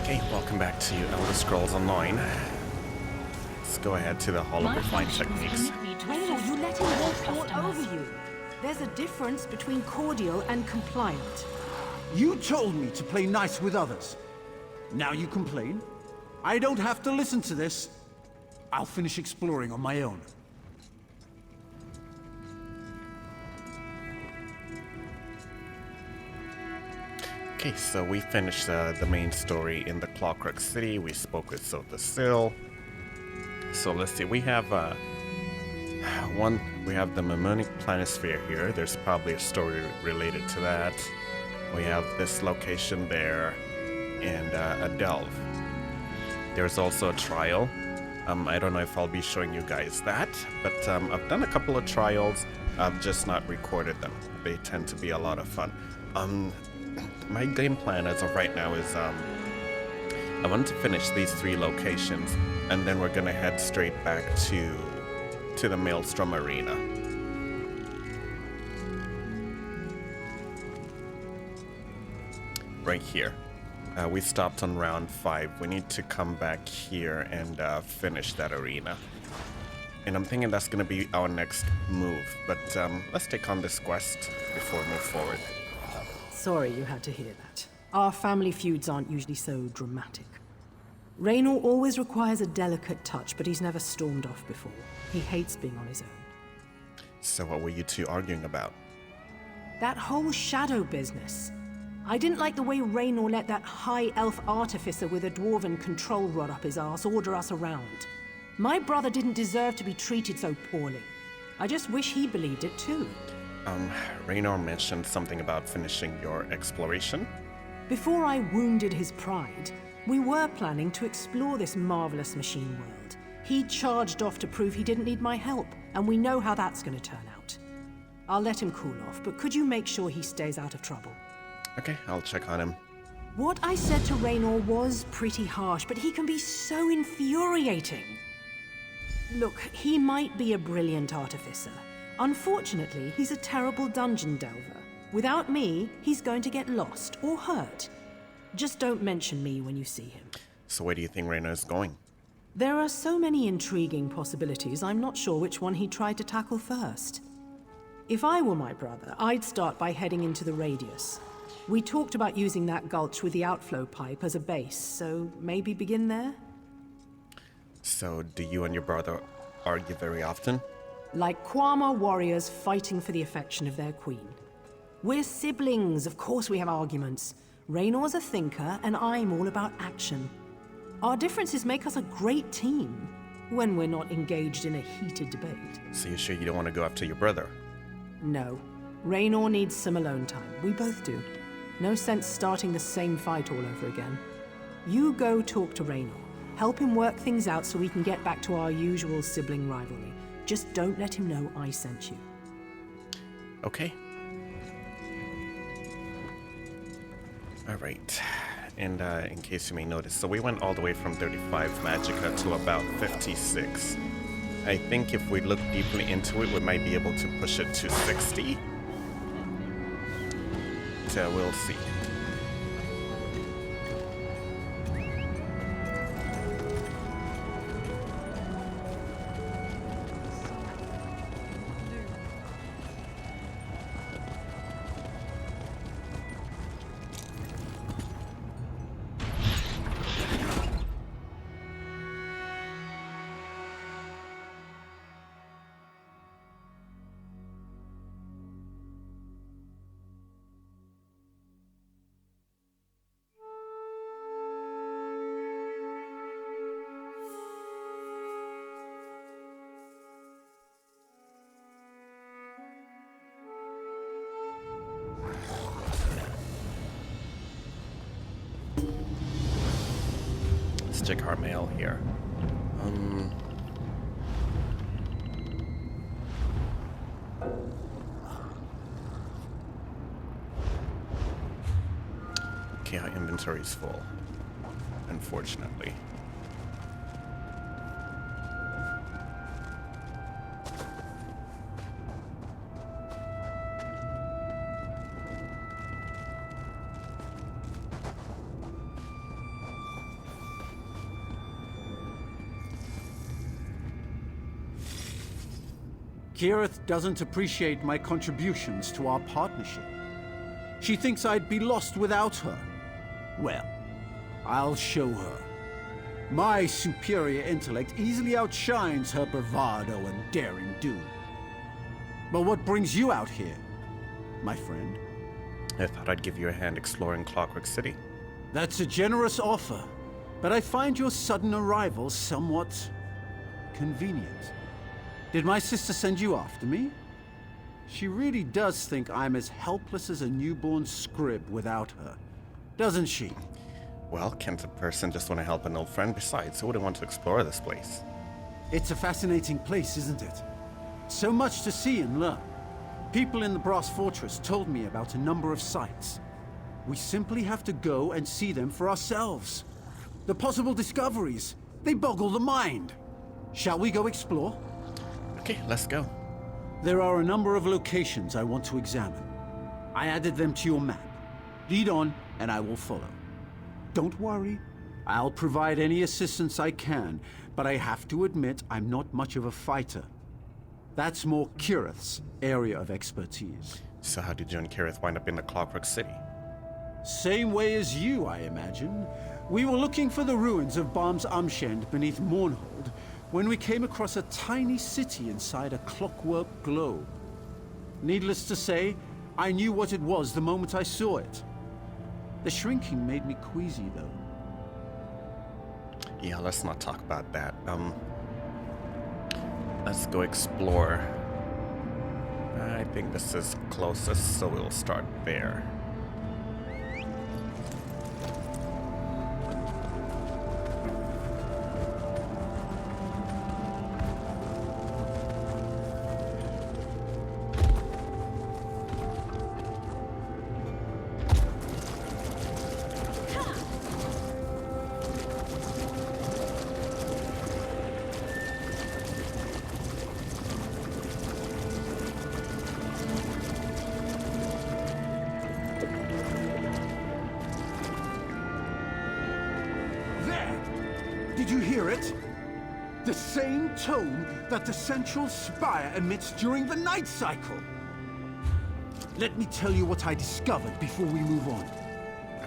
Okay, welcome back to Elder Scrolls Online. Let's go ahead to the Hall of Refined Techniques. Raynor, you let him walk all over you. There's a difference between cordial and compliant. You told me to play nice with others. Now you complain? I don't have to listen to this. I'll finish exploring on my own. Okay, so we finished the main story in the Clockwork City. We spoke with Sotha Sil. So let's see, we have we have the Mnemonic Planisphere here. There's probably a story related to that. We have this location there, and a delve. There's also a trial. I don't know if I'll be showing you guys that, but I've done a couple of trials. I've just not recorded them. They tend to be a lot of fun. My game plan as of right now is I want to finish these 3 locations, and then we're gonna head straight back to the Maelstrom Arena. Right here. We stopped on round 5. We need to come back here and finish that arena. And I'm thinking that's gonna be our next move, but let's take on this quest before we move forward. Sorry you had to hear that. Our family feuds aren't usually so dramatic. Raynor always requires a delicate touch, but he's never stormed off before. He hates being on his own. So what were you two arguing about? That whole shadow business. I didn't like the way Raynor let that high elf artificer with a dwarven control rod up his arse order us around. My brother didn't deserve to be treated so poorly. I just wish he believed it too. Raynor mentioned something about finishing your exploration. Before I wounded his pride, we were planning to explore this marvelous machine world. He charged off to prove he didn't need my help, and we know how that's going to turn out. I'll let him cool off, but could you make sure he stays out of trouble? Okay, I'll check on him. What I said to Raynor was pretty harsh, but he can be so infuriating. Look, he might be a brilliant artificer. Unfortunately, he's a terrible dungeon delver. Without me, he's going to get lost or hurt. Just don't mention me when you see him. So where do you think Raynor's going? There are so many intriguing possibilities, I'm not sure which one he tried to tackle first. If I were my brother, I'd start by heading into the radius. We talked about using that gulch with the outflow pipe as a base, so maybe begin there? So do you and your brother argue very often? Like Kwama warriors fighting for the affection of their queen. We're siblings, of course we have arguments. Raynor's a thinker, and I'm all about action. Our differences make us a great team, when we're not engaged in a heated debate. So you're sure you don't want to go after your brother? No. Raynor needs some alone time. We both do. No sense starting the same fight all over again. You go talk to Raynor. Help him work things out so we can get back to our usual sibling rivalry. Just don't let him know I sent you. Okay. Alright. And in case you may notice, so we went all the way from 35 Magicka to about 56. I think if we look deeply into it, we might be able to push it to 60. So we'll see. Let's check our mail here. Okay, our inventory's full, unfortunately. Kirith doesn't appreciate my contributions to our partnership. She thinks I'd be lost without her. Well, I'll show her. My superior intellect easily outshines her bravado and daring do. But what brings you out here, my friend? I thought I'd give you a hand exploring Clockwork City. That's a generous offer, but I find your sudden arrival somewhat convenient. Did my sister send you after me? She really does think I'm as helpless as a newborn scrib without her, doesn't she? Well, can't a person just want to help an old friend? Besides, who wouldn't want to explore this place? It's a fascinating place, isn't it? So much to see and learn. People in the Brass Fortress told me about a number of sites. We simply have to go and see them for ourselves. The possible discoveries, they boggle the mind. Shall we go explore? Okay, let's go. There are a number of locations I want to examine. I added them to your map. Lead on, and I will follow. Don't worry. I'll provide any assistance I can, but I have to admit I'm not much of a fighter. That's more Kirith's area of expertise. So how did you and Kirith wind up in the Clockwork City? Same way as you, I imagine. We were looking for the ruins of Bamz-Amschend beneath Mournhold when we came across a tiny city inside a clockwork globe. Needless to say, I knew what it was the moment I saw it. The shrinking made me queasy, though. Yeah, let's not talk about that. Let's go explore. I think this is closest, so we'll start there. Did you hear it? The same tone that the central spire emits during the night cycle. Let me tell you what I discovered before we move on.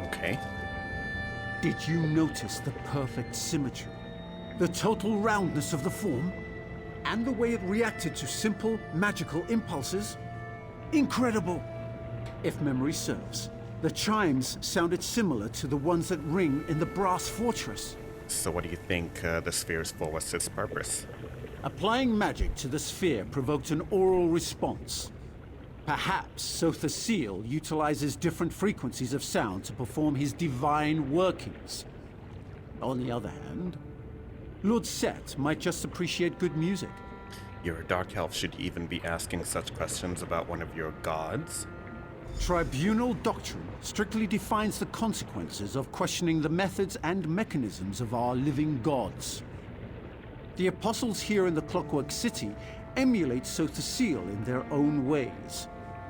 Okay. Did you notice the perfect symmetry? The total roundness of the form? And the way it reacted to simple, magical impulses? Incredible! If memory serves, the chimes sounded similar to the ones that ring in the Brass Fortress. So what do you think the sphere is for? What's its purpose? Applying magic to the sphere provoked an oral response. Perhaps Sotha Sil utilizes different frequencies of sound to perform his divine workings. On the other hand, Lord Set might just appreciate good music. You're a dark elf. Should you even be asking such questions about one of your gods? Tribunal doctrine strictly defines the consequences of questioning the methods and mechanisms of our living gods. The apostles here in the Clockwork City emulate Sotha Sil in their own ways.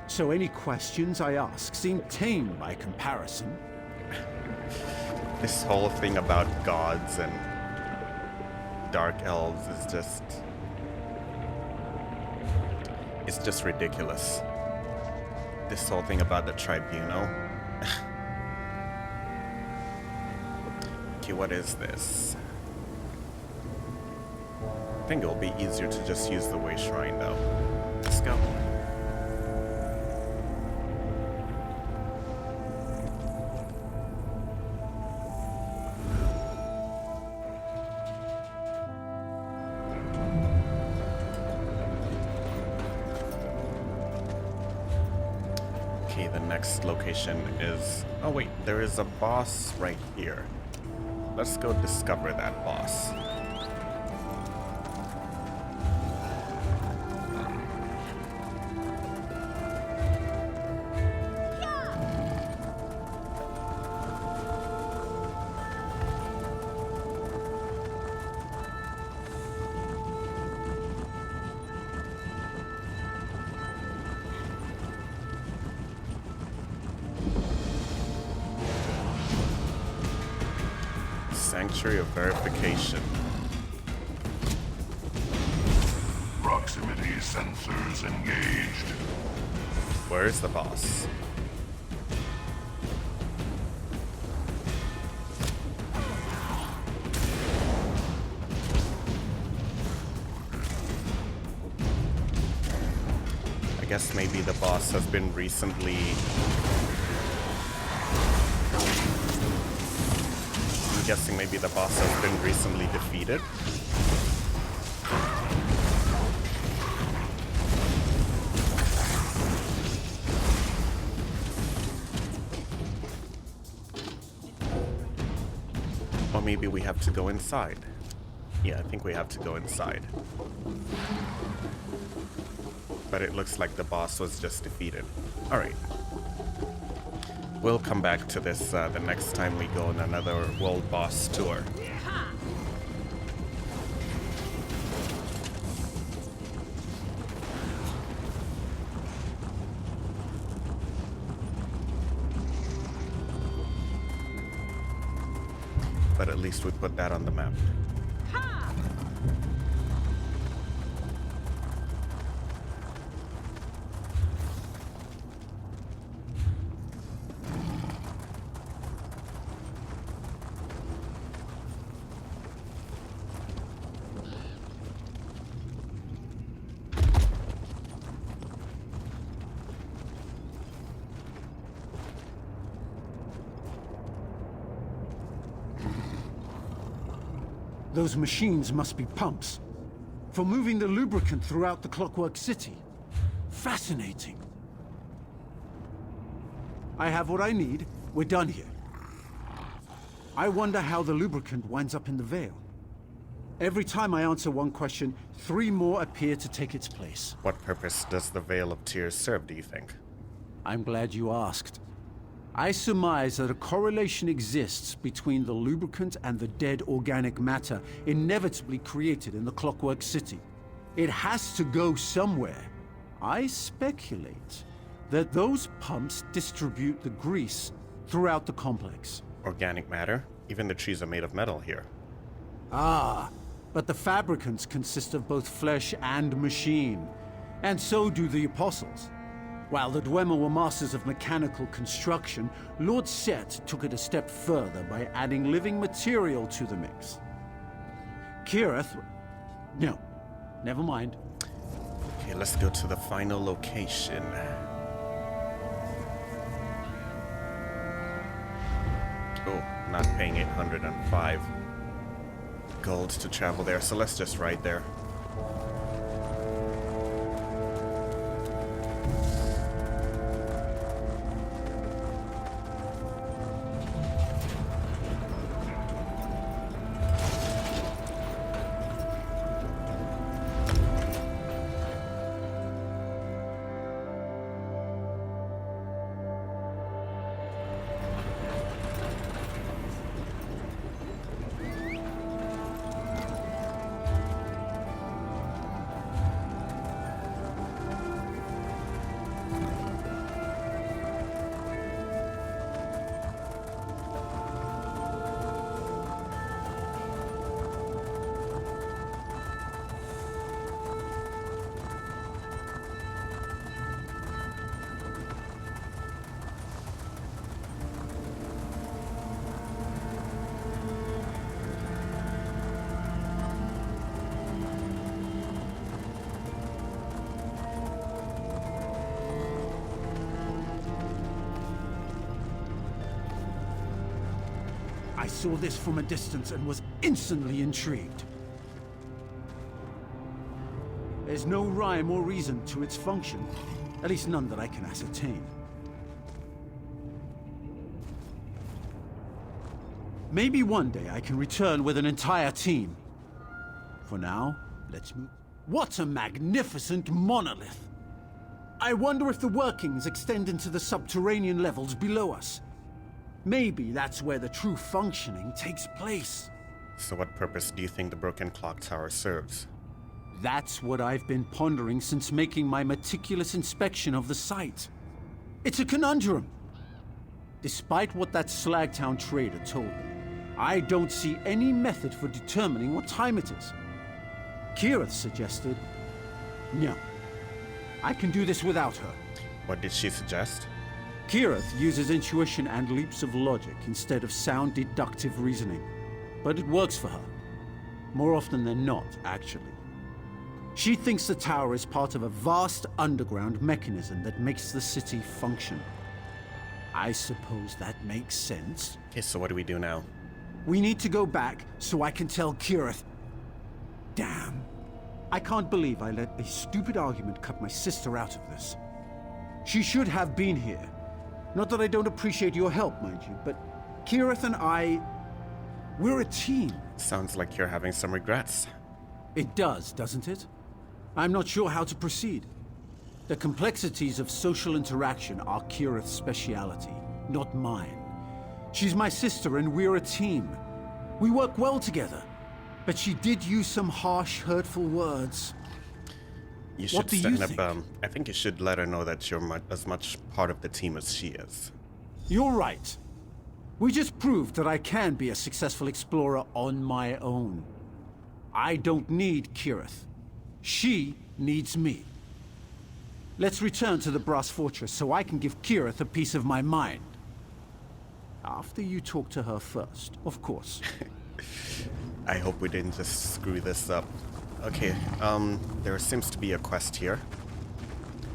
So any questions I ask seem tame by comparison. This whole thing about gods and dark elves is just... it's just ridiculous. This whole thing about the tribunal. Okay, what is this? I think it'll be easier to just use the way shrine though. Let's go. Okay, the next location is... oh wait, there is a boss right here. Let's go discover that boss. Sanctuary of Verification. Roger. Proximity sensors engaged. Where is the boss? I guess maybe the boss has been recently... I'm guessing maybe the boss has been recently defeated. Or maybe we have to go inside. Yeah, I think we have to go inside. But it looks like the boss was just defeated. Alright. We'll come back to this the next time we go on another world boss tour. But at least we put that on the map. Those machines must be pumps for moving the lubricant throughout the Clockwork City. Fascinating. I have what I need. We're done here. I wonder how the lubricant winds up in the Veil. Every time I answer one question, 3 more appear to take its place. What purpose does the Veil of Tears serve, do you think? I'm glad you asked. I surmise that a correlation exists between the lubricant and the dead organic matter inevitably created in the Clockwork City. It has to go somewhere. I speculate that those pumps distribute the grease throughout the complex. Organic matter? Even the trees are made of metal here. Ah, but the fabricants consist of both flesh and machine. And so do the apostles. While the Dwemer were masters of mechanical construction, Lord Set took it a step further by adding living material to the mix. Kirith... No, never mind. Okay, let's go to the final location. Oh, not paying 805 gold to travel there, so let's just ride there. I saw this from a distance and was instantly intrigued. There's no rhyme or reason to its function, at least none that I can ascertain. Maybe one day I can return with an entire team. For now, let's move. What a magnificent monolith! I wonder if the workings extend into the subterranean levels below us. Maybe that's where the true functioning takes place. So what purpose do you think the broken clock tower serves? That's what I've been pondering since making my meticulous inspection of the site. It's a conundrum. Despite what that Slagtown trader told me, I don't see any method for determining what time it is. Kirith suggested No. I can do this without her. What did she suggest? Kirith uses intuition and leaps of logic instead of sound deductive reasoning. But it works for her. More often than not, actually. She thinks the tower is part of a vast underground mechanism that makes the city function. I suppose that makes sense. Okay, so what do we do now? We need to go back so I can tell Kirith. Damn. I can't believe I let a stupid argument cut my sister out of this. She should have been here. Not that I don't appreciate your help, mind you, but Kirith and I... we're a team. Sounds like you're having some regrets. It does, doesn't it? I'm not sure how to proceed. The complexities of social interaction are Kirith's speciality, not mine. She's my sister and we're a team. We work well together. But she did use some harsh, hurtful words. You should What do you stand up. think? I think you should let her know that you're as much part of the team as she is. You're right. We just proved that I can be a successful explorer on my own. I don't need Kirith. She needs me. Let's return to the Brass Fortress so I can give Kirith a piece of my mind. After you talk to her first, of course. I hope we didn't just screw this up. Okay, there seems to be a quest here.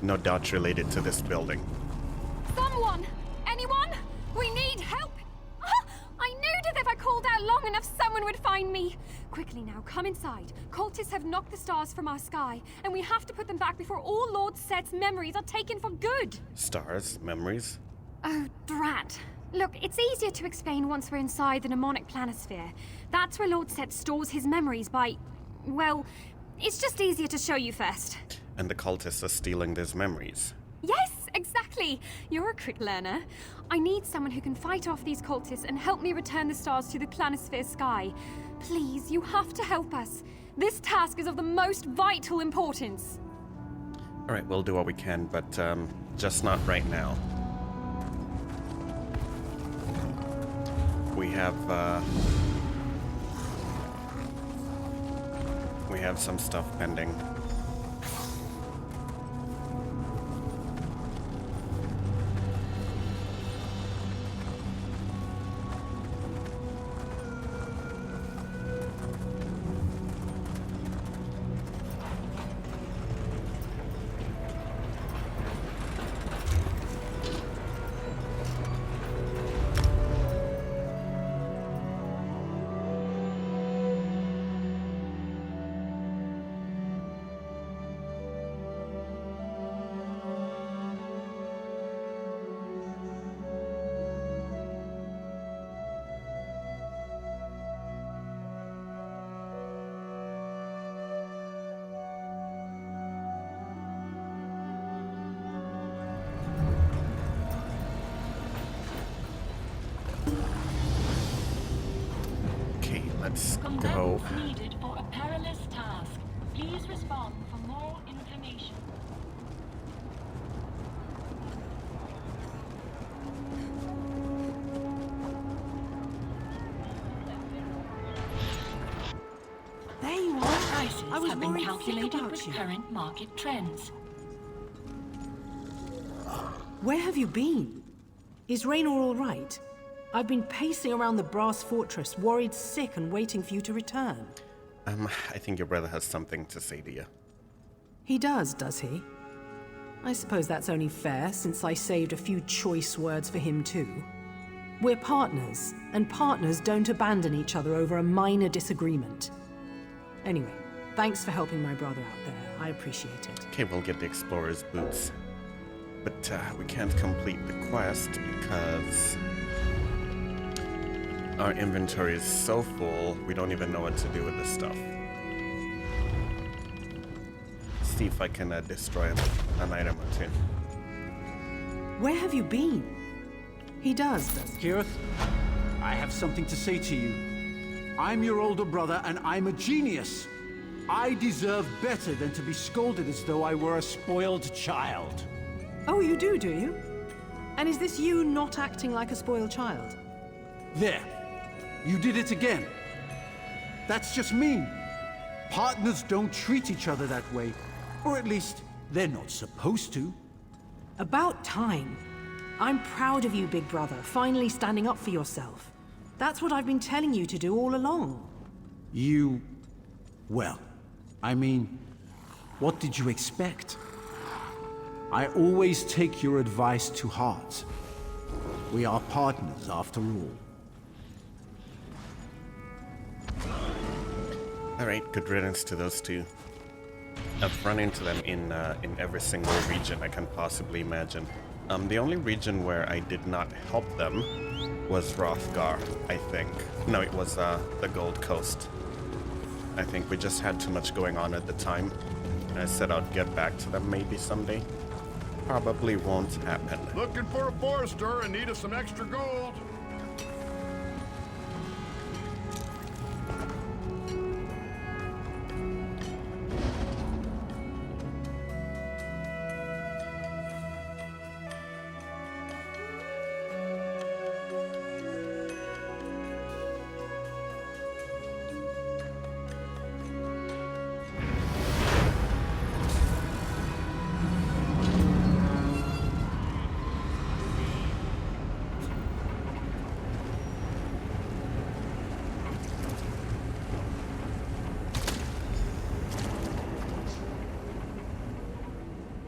No doubt related to this building. Someone! Anyone? We need help! Ah, I knew that if I called out long enough, someone would find me! Quickly now, come inside. Cultists have knocked the stars from our sky, and we have to put them back before all Lord Set's memories are taken for good! Stars? Memories? Oh, drat. Look, it's easier to explain once we're inside the mnemonic planisphere. That's where Lord Set stores his memories by... well, it's just easier to show you first. And the cultists are stealing these memories. Yes, exactly. You're a quick learner. I need someone who can fight off these cultists and help me return the stars to the planisphere sky. Please, you have to help us. This task is of the most vital importance. Alright, we'll do what we can, but just not right now. We have some stuff pending. Let's go. Combatants needed for a perilous task. Please respond for more information. There you are. Prices I was have been worried calculated about with you. current market trends. Where have you been? Is Raynor all right? I've been pacing around the Brass Fortress, worried sick and waiting for you to return. I think your brother has something to say to you. He does he? I suppose that's only fair, since I saved a few choice words for him too. We're partners, and partners don't abandon each other over a minor disagreement. Anyway, thanks for helping my brother out there. I appreciate it. Okay, we'll get the explorer's boots. But we can't complete the quest because our inventory is so full, we don't even know what to do with this stuff. See if I can destroy an item or two. Where have you been? He does he? Kirith, I have something to say to you. I'm your older brother, and I'm a genius. I deserve better than to be scolded as though I were a spoiled child. Oh, you do you? And is this you not acting like a spoiled child? There. You did it again. That's just mean. Partners don't treat each other that way. Or at least, they're not supposed to. About time. I'm proud of you, big brother, finally standing up for yourself. That's what I've been telling you to do all along. You... well, I mean, what did you expect? I always take your advice to heart. We are partners, after all. Alright, good riddance to those two. I've run into them in every single region I can possibly imagine. The only region where I did not help them was Hrothgar, I think. No, it was the Gold Coast. I think we just had too much going on at the time. And I said I'd get back to them maybe someday. Probably won't happen. Looking for a forester in need of some extra gold.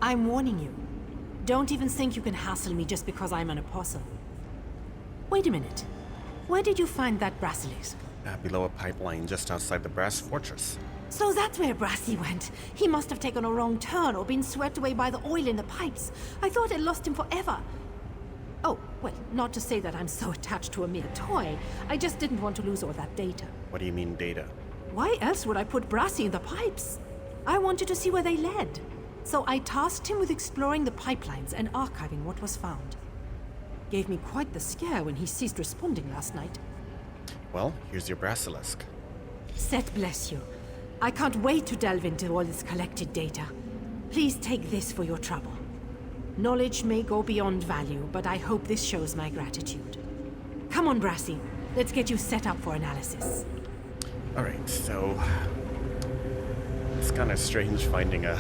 I'm warning you. Don't even think you can hassle me just because I'm an apostle. Wait a minute. Where did you find that basilisk? Below a pipeline just outside the Brass Fortress. So that's where Brassy went. He must have taken a wrong turn or been swept away by the oil in the pipes. I thought I'd lost him forever. Oh, well, not to say that I'm so attached to a mere toy. I just didn't want to lose all that data. What do you mean, data? Why else would I put Brassy in the pipes? I wanted to see where they led. So I tasked him with exploring the pipelines and archiving what was found. Gave me quite the scare when he ceased responding last night. Well, here's your basilisk. Set bless you. I can't wait to delve into all this collected data. Please take this for your trouble. Knowledge may go beyond value, but I hope this shows my gratitude. Come on, Brassy. Let's get you set up for analysis. Alright, so... It's kind of strange finding a...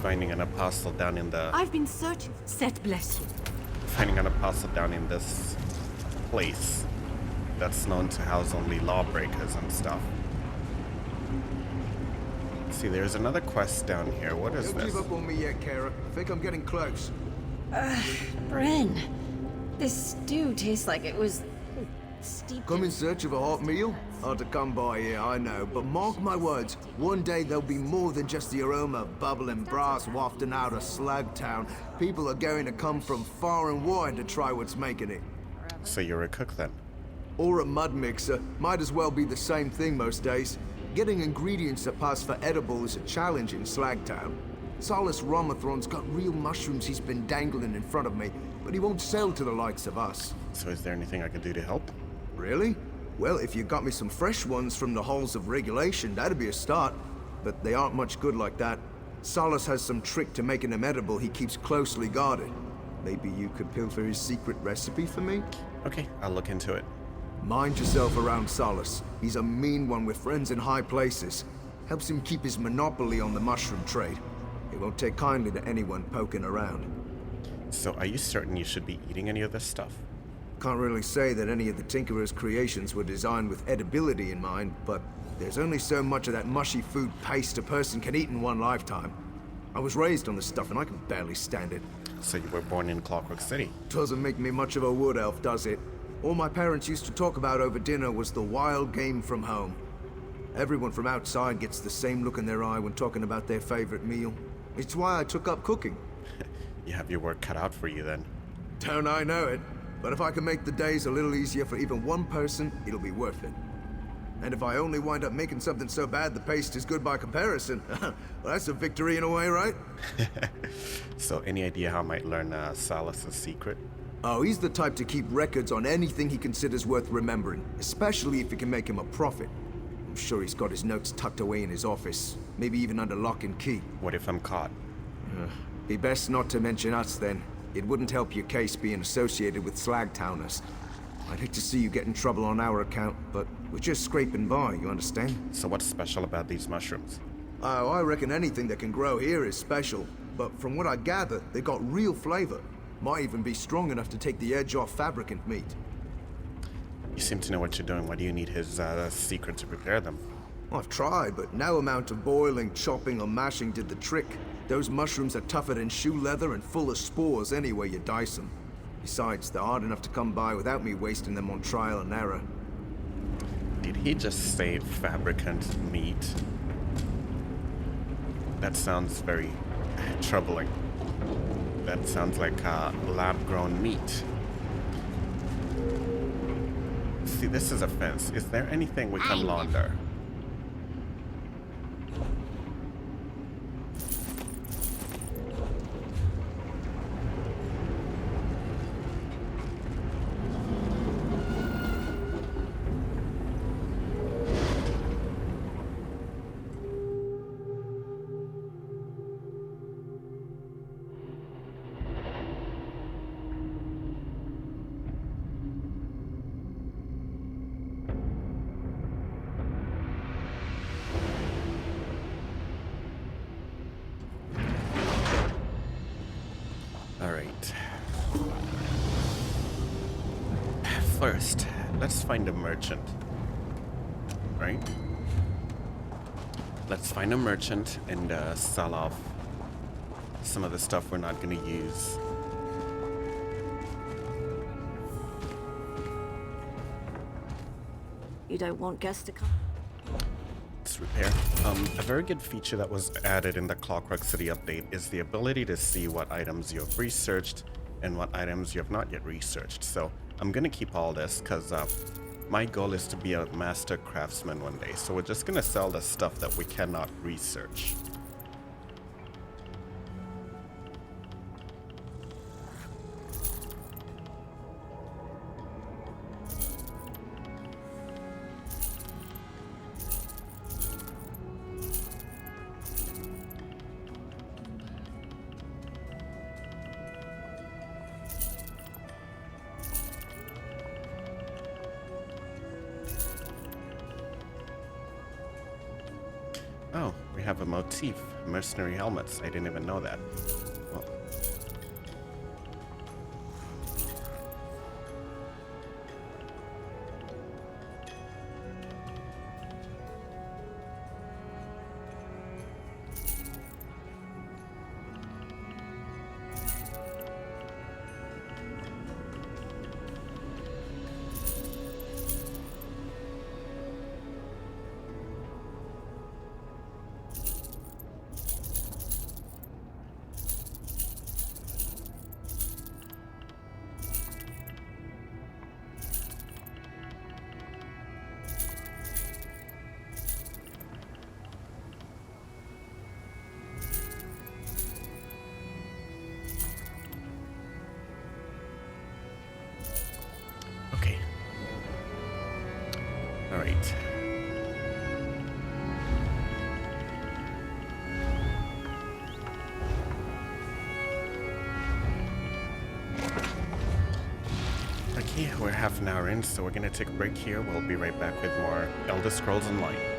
Finding an apostle down in the... I've been searching. Set bless you. Finding an apostle down in this place that's known to house only lawbreakers and stuff. See, there's another quest down here. What is Don't this? give up on me yet, Kara. I think I'm getting close. Bryn, this stew tastes like it was steeped Come in search of a hot meal? Hard to come by here, I know, but mark my words, one day there'll be more than just the aroma of bubbling brass wafting out of Slagtown. People are going to come from far and wide to try what's making it. So you're a cook then? Or a mud mixer. Might as well be the same thing most days. Getting ingredients that pass for edible is a challenge in Slagtown. Solus Romathron's got real mushrooms he's been dangling in front of me, but he won't sell to the likes of us. So is there anything I can do to help? Really? Well, if you got me some fresh ones from the halls of regulation, that'd be a start. But they aren't much good like that. Solus has some trick to making them edible he keeps closely guarded. Maybe you could pilfer his secret recipe for me? Okay, I'll look into it. Mind yourself around Solus. He's a mean one with friends in high places. Helps him keep his monopoly on the mushroom trade. He won't take kindly to anyone poking around. So are you certain you should be eating any of this stuff? Can't really say that any of the Tinkerer's creations were designed with edibility in mind, but there's only so much of that mushy food paste a person can eat in one lifetime. I was raised on the stuff and I can barely stand it. So you were born in Clockwork City? Doesn't make me much of a wood elf, does it? All my parents used to talk about over dinner was the wild game from home. Everyone from outside gets the same look in their eye when talking about their favorite meal. It's why I took up cooking. You have your work cut out for you then. Don't I know it? But if I can make the days a little easier for even one person, it'll be worth it. And if I only wind up making something so bad the paste is good by comparison, well, that's a victory in a way, right? So any idea how I might learn Solus' secret? Oh, he's the type to keep records on anything he considers worth remembering, especially if it can make him a profit. I'm sure he's got his notes tucked away in his office, maybe even under lock and key. What if I'm caught? Be best not to mention us then. It wouldn't help your case being associated with Slagtowners. I'd hate to see you get in trouble on our account, but we're just scraping by, you understand? So what's special about these mushrooms? Oh, I reckon anything that can grow here is special. But from what I gather, they got real flavor. Might even be strong enough to take the edge off fabricant meat. You seem to know what you're doing. Why do you need his secret to prepare them? I've tried, but no amount of boiling, chopping, or mashing did the trick. Those mushrooms are tougher than shoe leather and full of spores any way you dice them. Besides, they're hard enough to come by without me wasting them on trial and error. Did he just say fabricant meat? That sounds very troubling. That sounds like lab-grown meat. See, this is a fence. Is there anything we can launder? First, let's find a merchant. Right? Let's find a merchant and sell off some of the stuff we're not going to use. You don't want guests to come? Let's repair. A very good feature that was added in the Clockwork City update is the ability to see what items you have researched and what items you have not yet researched. So I'm gonna keep all this because my goal is to be a master craftsman one day. So we're just gonna sell the stuff that we cannot research. Oh, we have a motif. Mercenary helmets. I didn't even know that. Well. Okay. All right. Okay, we're half an hour in, so we're gonna take a break here. We'll be right back with more Elder Scrolls Online.